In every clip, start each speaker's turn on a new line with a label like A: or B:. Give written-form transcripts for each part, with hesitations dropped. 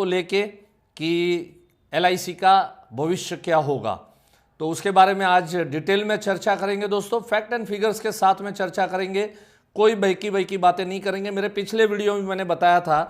A: को लेके कि एलआईसी का भविष्य क्या होगा, तो उसके बारे में आज डिटेल में चर्चा करेंगे दोस्तों। फैक्ट एंड फिगर्स के साथ में चर्चा करेंगे, कोई बहकी बातें नहीं करेंगे। मेरे पिछले वीडियो में मैंने बताया था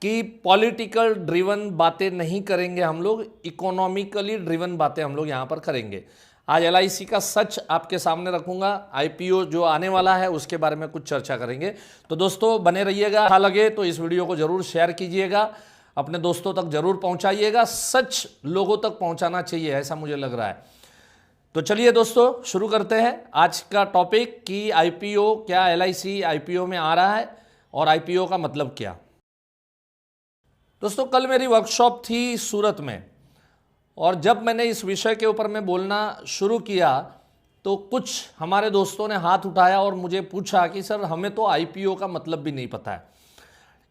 A: कि पॉलिटिकल ड्रिवन बातें नहीं करेंगे हम लोग, इकोनॉमिकली ड्रिवन बातें हम लोग यहां पर करेंगे। आज एलआईसी का सच आपके सामने रखूंगा, आईपीओ जो आने वाला है उसके बारे में कुछ चर्चा करेंगे। तो दोस्तों बने रहिएगा, अच्छा लगे तो इस वीडियो को जरूर शेयर कीजिएगा, अपने दोस्तों तक जरूर पहुंचाइएगा। सच लोगों तक पहुंचाना चाहिए, ऐसा मुझे लग रहा है। तो चलिए दोस्तों शुरू करते हैं आज का टॉपिक कि आईपीओ क्या, एलआईसी आईपीओ में आ रहा है और आईपीओ का मतलब क्या। दोस्तों कल मेरी वर्कशॉप थी सूरत में, और जब मैंने इस विषय के ऊपर में बोलना शुरू किया तो कुछ हमारे दोस्तों ने हाथ उठाया और मुझे पूछा कि सर हमें तो आईपीओ का मतलब भी नहीं पता है।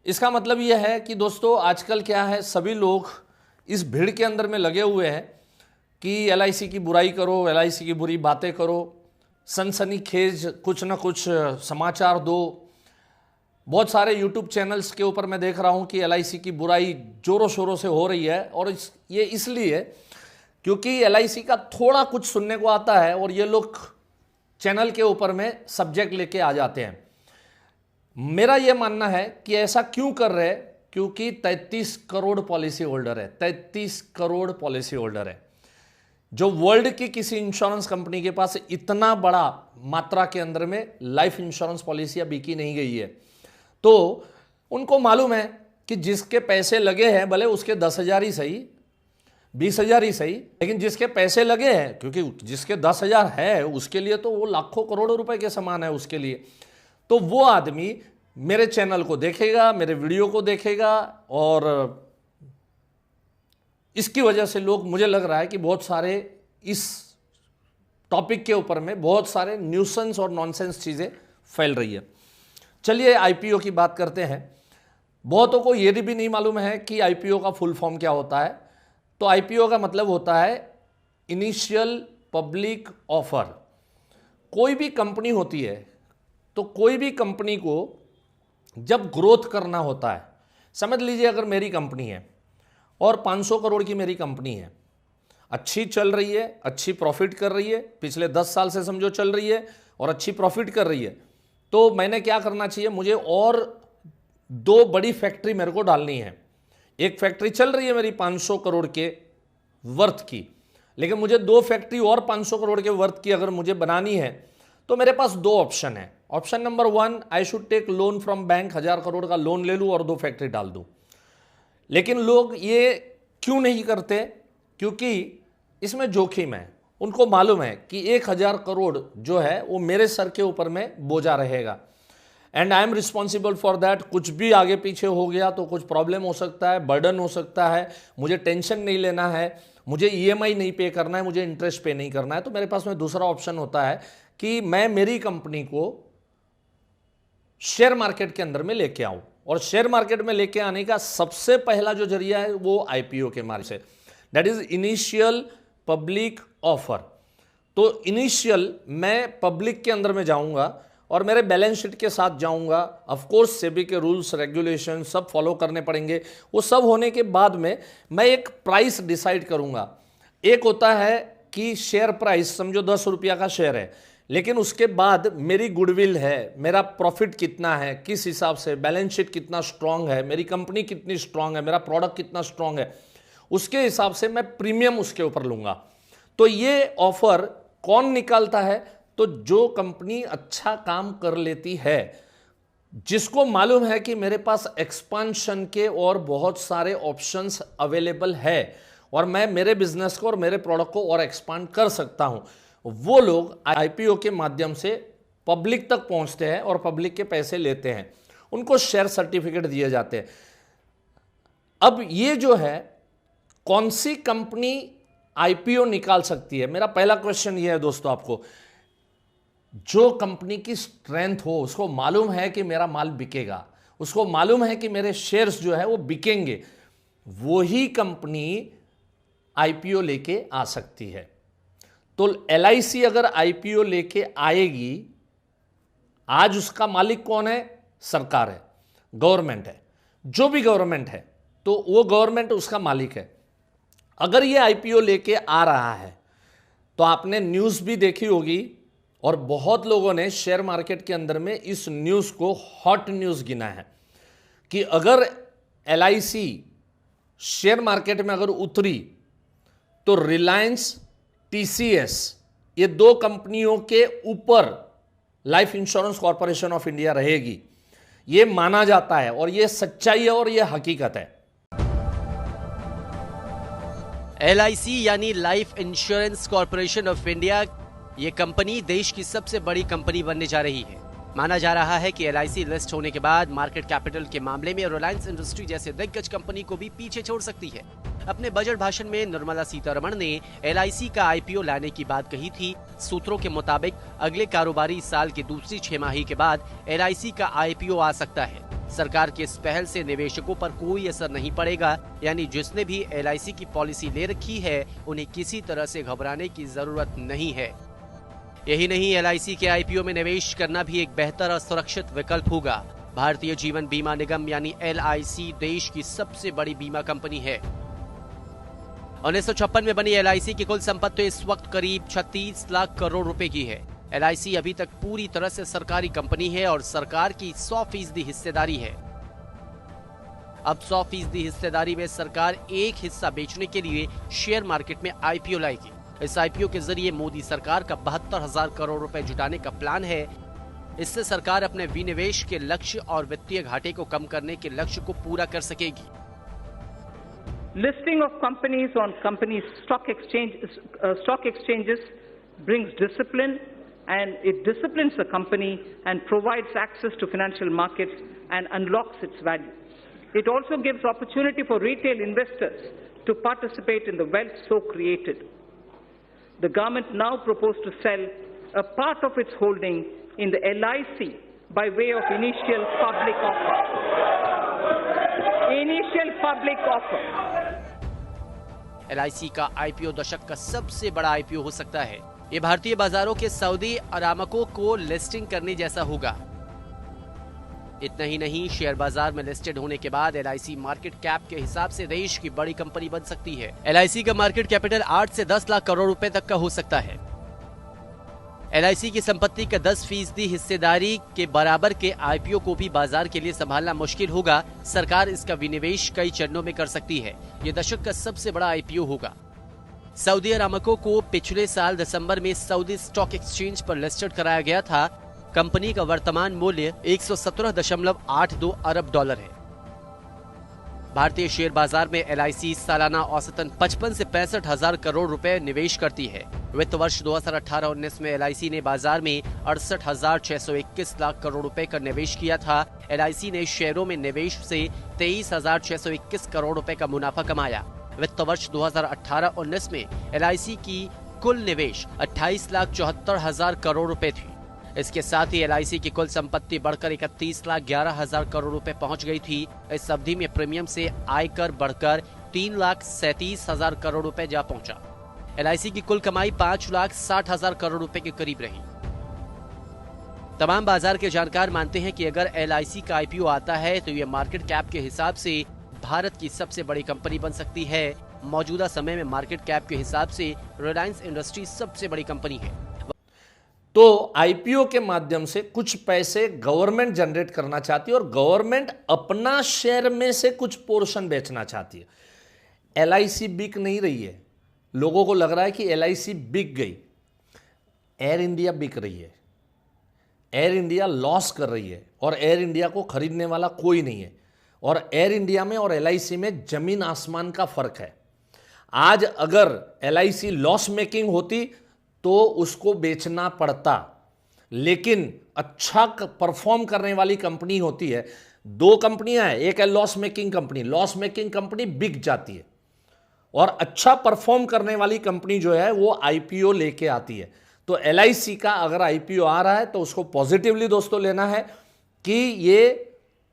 A: इसका मतलब यह है कि दोस्तों आजकल क्या है, सभी लोग इस भीड़ के अंदर में लगे हुए हैं कि एलआईसी की बुराई करो, एलआईसी की बुरी बातें करो, सनसनीखेज कुछ ना कुछ समाचार दो। बहुत सारे यूट्यूब चैनल्स के ऊपर मैं देख रहा हूं कि एलआईसी की बुराई जोरों शोरों से हो रही है, और ये इसलिए क्योंकि एलआईसी का थोड़ा कुछ सुनने को आता है और ये लोग चैनल के ऊपर में सब्जेक्ट लेके आ जाते हैं। मेरा ये मानना है कि ऐसा क्यों कर रहे हैं, क्योंकि 33 करोड़ पॉलिसी होल्डर है, 33 करोड़ पॉलिसी होल्डर है। जो वर्ल्ड की किसी इंश्योरेंस कंपनी के पास इतना बड़ा मात्रा के अंदर में लाइफ इंश्योरेंस पॉलिसियां बिकी नहीं गई है, तो उनको मालूम है कि जिसके पैसे लगे हैं, भले उसके 10,000 ही सही, 20,000 ही सही, लेकिन जिसके पैसे लगे हैं, क्योंकि जिसके 10,000 है उसके लिए तो वो लाखों करोड़ों रुपए के समान है उसके लिए, तो वो आदमी मेरे चैनल को देखेगा, मेरे वीडियो को देखेगा, और इसकी वजह से लोग, मुझे लग रहा है कि बहुत सारे इस टॉपिक के ऊपर में बहुत सारे न्यूसेंस और नॉनसेंस चीजें फैल रही है। चलिए आईपीओ की बात करते हैं। बहुतों को यह भी नहीं मालूम है कि आईपीओ का फुल फॉर्म क्या होता है। तो आईपीओ का मतलब होता है इनिशियल पब्लिक ऑफर। कोई भी कंपनी होती है, तो कोई भी कंपनी को जब ग्रोथ करना होता है, समझ लीजिए अगर मेरी कंपनी है और 500 करोड़ की मेरी कंपनी है, अच्छी चल रही है, अच्छी प्रॉफिट कर रही है, पिछले 10 साल से समझो चल रही है और अच्छी प्रॉफिट कर रही है, तो मैंने क्या करना चाहिए, मुझे और 2 बड़ी फैक्ट्री मेरे को डालनी है। एक फैक्ट्री चल रही है मेरी 500 करोड़ के वर्थ की, लेकिन मुझे 2 फैक्ट्री और 500 करोड़ के वर्थ की अगर मुझे बनानी है, तो मेरे पास 2 ऑप्शन है। Option number 1, I should take loan from bank, 1000 crore का लोन ले लूं और 2 फैक्ट्री डाल दूं। लेकिन लोग ये क्यों नहीं करते, क्योंकि इसमें जोखिम है। उनको मालूम है कि 1000 करोड़ जो है वो मेरे सर के ऊपर में बोझा रहेगा, and I am responsible for that. कुछ भी आगे पीछे हो गया तो कुछ प्रॉब्लम हो सकता है, बर्डन हो सकता है, मुझे टेंशन नहीं लेना है, मुझे ईएमआई नहीं पे करना है, मुझे इंटरेस्ट पे नहीं करना है। तो मेरे पास में दूसरा ऑप्शन होता है कि मैं मेरी कंपनी को शेयर मार्केट के अंदर में लेके आऊं, और शेयर मार्केट में लेके आने का सबसे पहला जो जरिया है वो आईपीओ के मार्ग से, that is initial public offer. तो इनिशियल मैं पब्लिक के अंदर में जाऊंगा और मेरे बैलेंस शीट के साथ जाऊंगा। ऑफ कोर्स सेबी के रूल्स रेगुलेशन सब फॉलो करने पड़ेंगे। वो सब होने के बाद में मैं एक प्राइस डिसाइड करूंगा। एक होता है कि शेयर प्राइस, समझो 10 रुपया का शेयर है, लेकिन उसके बाद मेरी गुडविल है, मेरा प्रॉफिट कितना है, किस हिसाब से, बैलेंस शीट कितना स्ट्रांग है, मेरी कंपनी कितनी स्ट्रांग है, मेरा प्रोडक्ट कितना स्ट्रांग है, उसके हिसाब से मैं प्रीमियम उसके ऊपर लूंगा। तो ये ऑफर कौन निकालता है, तो जो कंपनी अच्छा काम कर लेती है, जिसको मालूम है कि मेरे पास एक्सपांशन के और बहुत सारे ऑप्शंस अवेलेबल है और मैं मेरे बिजनेस को और मेरे प्रोडक्ट को और एक्सपांड कर सकता हूं, वो लोग आईपीओ के माध्यम से पब्लिक तक पहुंचते हैं और पब्लिक के पैसे लेते हैं, उनको शेयर सर्टिफिकेट दिए जाते हैं। अब ये जो है, कौन सी कंपनी आईपीओ निकाल सकती है, मेरा पहला क्वेश्चन ये है दोस्तों आपको। जो कंपनी की स्ट्रेंथ हो, उसको मालूम है कि मेरा माल बिकेगा, उसको मालूम है कि मेरे शेयर्स जो है वो बिकेंगे, वही कंपनी आईपीओ लेके आ सकती है। तो एलआईसी अगर आईपीओ लेके आएगी, आज उसका मालिक कौन है, सरकार है, गवर्नमेंट है, जो भी गवर्नमेंट है, तो वो गवर्नमेंट उसका मालिक है। अगर ये आईपीओ लेके आ रहा है तो आपने न्यूज़ भी देखी होगी और बहुत लोगों ने शेयर मार्केट के अंदर में इस न्यूज़ को हॉट न्यूज़ गिना है कि अगर एलआईसी शेयर मार्केट में अगर उतरी तो रिलायंस, टीसीएस, ये दो कंपनियों के ऊपर life insurance corporation of India रहेगी। ये माना जाता है और ये सच्चाई है और ये हकीकत है।
B: एलआईसी यानी life insurance corporation of India, ये कंपनी देश की सबसे बड़ी कंपनी बनने जा रही है। माना जा रहा है कि एलआईसी लिस्ट होने के बाद मार्केट कैपिटल के मामले में रिलायंस इंडस्ट्री जैसे दिग्गज कंपनी को भी पीछे छोड़ सकती है। अपने बजट भाषण में निर्मला सीतारमण ने एलआईसी का आईपीओ लाने की बात कही थी। सूत्रों के मुताबिक अगले कारोबारी साल की दूसरी छमाही के बाद एलआईसी का आईपीओ आ सकता है। सरकार की इस पहल से निवेशकों पर कोई असर नहीं पड़ेगा, यानी जिसने भी एलआईसी की पॉलिसी ले रखी है उन्हें किसी तरह से घबराने की जरूरत नहीं है। यही नहीं, एलआईसी के आईपीओ में निवेश करना भी एक बेहतर और सुरक्षित विकल्प होगा। भारतीय जीवन बीमा निगम यानी एलआईसी देश की सबसे बड़ी बीमा कंपनी है। 1956 में बनी एलआईसी की कुल संपत्ति इस वक्त करीब 36 लाख करोड़ रुपए की है। एलआईसी अभी तक पूरी तरह से सरकारी कंपनी है और सरकार की 100% हिस्सेदारी है। अब 100% हिस्सेदारी में सरकार एक हिस्सा बेचने के लिए शेयर मार्केट में आईपीओ लाएगी। इस आईपीओ के जरिए मोदी सरकार का 72,000 करोड़ रुपए जुटाने का प्लान है। इससे सरकार अपने विनिवेश के लक्ष्य और वित्तीय घाटे को कम करने के लक्ष्य को पूरा कर सकेगी।
C: Listing of companies on companies stock exchanges brings discipline, and it disciplines the company and provides access to financial markets and unlocks its value. It also gives opportunity for retail investors to participate in the wealth so created. The government now proposes to sell a part of its holding in the LIC by way of initial public offer.
B: LIC का IPO दशक का सबसे बड़ा IPO हो सकता है। ये भारतीय बाजारों के सऊदी अरामको को लिस्टिंग करने जैसा होगा। इतना ही नहीं, शेयर बाजार में लिस्टेड होने के बाद एलआईसी मार्केट कैप के हिसाब से देश की बड़ी कंपनी बन सकती है। एलआईसी का मार्केट कैपिटल 8 से 10 लाख करोड़ रुपए तक का हो सकता है। एलआईसी की संपत्ति का 10% हिस्सेदारी के बराबर के आईपीओ को भी बाजार के लिए संभालना मुश्किल होगा। सरकार इसका विनिवेश कई चरणों में कर सकती है। ये दशक का सबसे बड़ा आईपीओ होगा। सऊदी अरामको को पिछले साल दिसंबर में सऊदी स्टॉक एक्सचेंज पर लिस्टेड कराया गया था। कंपनी का वर्तमान मूल्य 117.82 अरब डॉलर है। भारतीय शेयर बाजार में एलआईसी सालाना औसतन 55 से 65,000 करोड़ रुपए निवेश करती है। वित्त वर्ष 2018-19 में एलआईसी ने बाजार में 68,621 लाख करोड़ रुपए का निवेश किया था। एलआईसी ने शेयरों में निवेश से 23,621 करोड़ रुपए का मुनाफा कमाया। वित्त वर्ष 2018-19 में एलआईसी की कुल निवेश 28,74,000 करोड़ रुपए थी। इसके साथ ही एलआईसी की कुल संपत्ति बढ़कर 31,11,000 करोड़ रुपए पहुंच गई थी। इस अवधि में प्रीमियम से आयकर बढ़कर 3,37,000 करोड़ रुपए जा पहुंचा। एलआईसी की कुल कमाई 5,60,000 करोड़ रुपए के करीब रही। तमाम बाजार के जानकार मानते हैं कि अगर एलआईसी का आईपीओ आता है तो यह मार्केट कैप के हिसाब से भारत की सबसे बड़ी कंपनी बन सकती है। मौजूदा समय में मार्केट कैप के हिसाब से रिलायंस इंडस्ट्री सबसे बड़ी कंपनी है।
A: तो आईपीओ के माध्यम से कुछ पैसे गवर्नमेंट जनरेट करना चाहती है और गवर्नमेंट अपना शेयर में से कुछ पोर्शन बेचना चाहती है। एलआईसी बिक नहीं रही है। लोगों को लग रहा है कि एलआईसी बिक गई। एयर इंडिया बिक रही है। एयर इंडिया लॉस कर रही है और एयर इंडिया को खरीदने वाला कोई नहीं है। और एयर इंडिया में और एलआईसी में जमीन आसमान का फर्क है। आज अगर एलआईसी लॉस मेकिंग होती तो उसको बेचना पड़ता, लेकिन अच्छा परफॉर्म करने वाली कंपनी होती है। दो कंपनियां हैं, एक है loss making company. Loss making company बिक जाती है और अच्छा परफॉर्म करने वाली कंपनी जो है वो आईपीओ लेके आती है। तो एलआईसी का अगर आईपीओ आ रहा है तो उसको पॉजिटिवली दोस्तों लेना है कि ये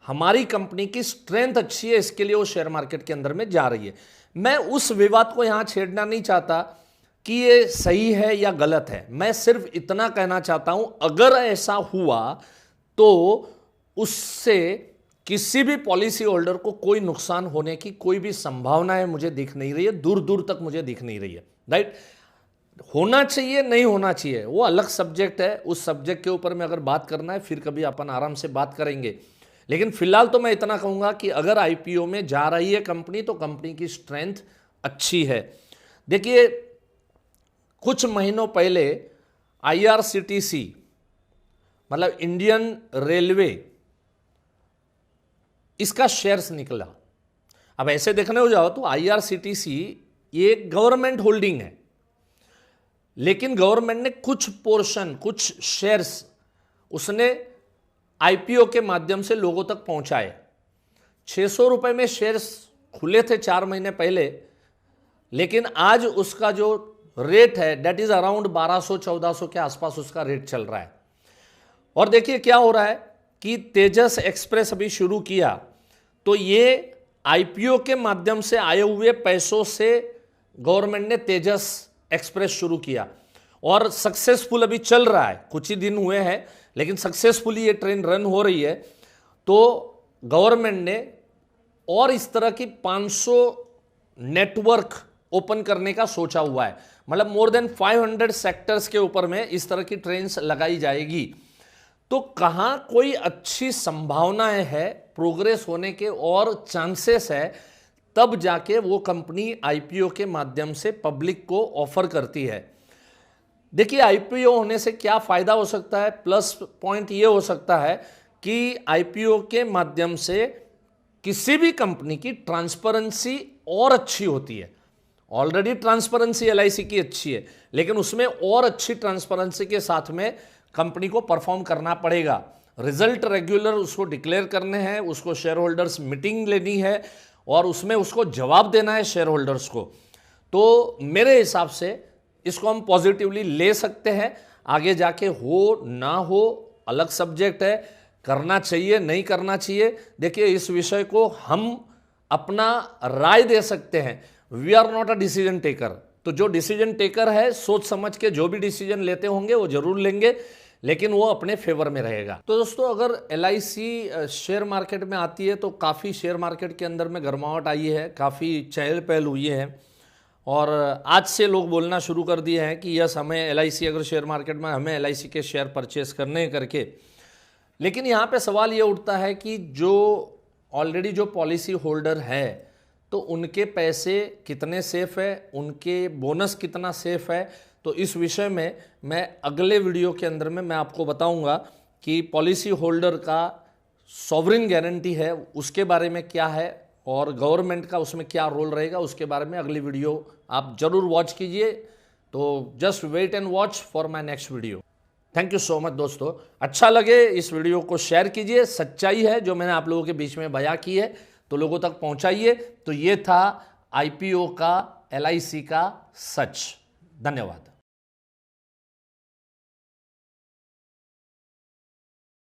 A: हमारी कंपनी की स्ट्रेंथ अच्छी है, इसके लिए वो शेयर मार्केट के अंदर में जा रही है। मैं उस विवाद को यहां छेड़ना नहीं चाहता कि ये सही है या गलत है। मैं सिर्फ इतना कहना चाहता हूं, अगर ऐसा हुआ तो उससे किसी भी पॉलिसी होल्डर को कोई नुकसान होने की कोई भी संभावना मुझे दिख नहीं रही है, दूर दूर तक मुझे दिख नहीं रही है। राइट, होना चाहिए नहीं होना चाहिए वो अलग सब्जेक्ट है, उस सब्जेक्ट के ऊपर में अगर बात करना है फिर कभी अपन आराम से बात करेंगे। लेकिन फिलहाल तो मैं इतना कहूंगा कि अगर आईपीओ में जा रही है कंपनी तो कंपनी की स्ट्रेंथ अच्छी है। देखिए, कुछ महीनों पहले आईआरसीटीसी मतलब इंडियन रेलवे, इसका शेयर्स निकला। अब ऐसे देखने हो जाओ तो आईआरसीटीसी ये गवर्नमेंट होल्डिंग है, लेकिन गवर्नमेंट ने कुछ पोर्शन, कुछ शेयर्स उसने आईपीओ के माध्यम से लोगों तक पहुंचाए। 600 रुपए में शेयर्स खुले थे 4 महीने पहले, लेकिन आज उसका जो रेट है डेट इज अराउंड 1200-1400 के आसपास उसका रेट चल रहा है। और देखिए क्या हो रहा है कि तेजस एक्सप्रेस अभी शुरू किया तो ये आईपीओ के माध्यम से आए हुए पैसों से गवर्नमेंट ने तेजस एक्सप्रेस शुरू किया और सक्सेसफुल अभी चल रहा है, कुछ ही दिन हुए हैं लेकिन सक्सेसफुली ये ट्रेन रन हो रही है। तो गवर्नमेंट ने और इस तरह की 500 नेटवर्क ओपन करने का सोचा हुआ है, मतलब मोर देन 500 सेक्टर्स के ऊपर में इस तरह की ट्रेन्स लगाई जाएगी। तो कहां कोई अच्छी संभावनाएं है, प्रोग्रेस होने के और चांसेस है, तब जाके वो कंपनी आईपीओ के माध्यम से पब्लिक को ऑफर करती है। देखिए, आईपीओ होने से क्या फायदा हो सकता है, प्लस पॉइंट ये हो सकता है कि आईपीओ के माध्यम से किसी भी कंपनी की ट्रांसपेरेंसी और अच्छी होती है। ऑलरेडी ट्रांसपेरेंसी एलआईसी की अच्छी है, लेकिन उसमें और अच्छी ट्रांसपेरेंसी के साथ में कंपनी को परफॉर्म करना पड़ेगा। रिजल्ट रेगुलर उसको डिक्लेयर करने हैं, उसको शेयर होल्डर्स मीटिंग लेनी है और उसमें उसको जवाब देना है शेयर होल्डर्स को। तो मेरे हिसाब से इसको हम पॉजिटिवली ले सकते हैं। आगे जाके हो ना हो अलग सब्जेक्ट है, करना चाहिए नहीं करना चाहिए, देखिए इस विषय को हम अपना राय दे सकते हैं। We are not a decision taker. तो जो डिसीजन टेकर है सोच समझ के जो भी डिसीजन लेते होंगे वो जरूर लेंगे, लेकिन वो अपने फेवर में रहेगा। तो दोस्तों, अगर एलआईसी शेयर मार्केट में आती है तो काफ़ी शेयर मार्केट के अंदर में गर्माहट आई है, काफ़ी चहल पहल हुई है और आज से लोग बोलना शुरू कर दिए हैं कि यस, हमें एलआईसी, अगर शेयर मार्केट में हमें एलआईसी के शेयर परचेस करने करके। लेकिन यहाँ पे सवाल ये उठता है कि जो ऑलरेडी जो पॉलिसी होल्डर है तो उनके पैसे कितने सेफ है, उनके बोनस कितना सेफ है। तो इस विषय में मैं अगले वीडियो के अंदर में मैं आपको बताऊंगा कि पॉलिसी होल्डर का सॉवरिन गारंटी है उसके बारे में क्या है और गवर्नमेंट का उसमें क्या रोल रहेगा, उसके बारे में अगली वीडियो आप जरूर वॉच कीजिए। तो just wait and watch for my next video. Thank you so much दोस्तों। अच्छा लगे इस वीडियो को शेयर कीजिए, सच्चाई है जो मैंने आप लोगों के बीच में बयां की है तो लोगों तक पहुंचाइए। तो ये था आईपीओ का, एलआईसी का सच। धन्यवाद।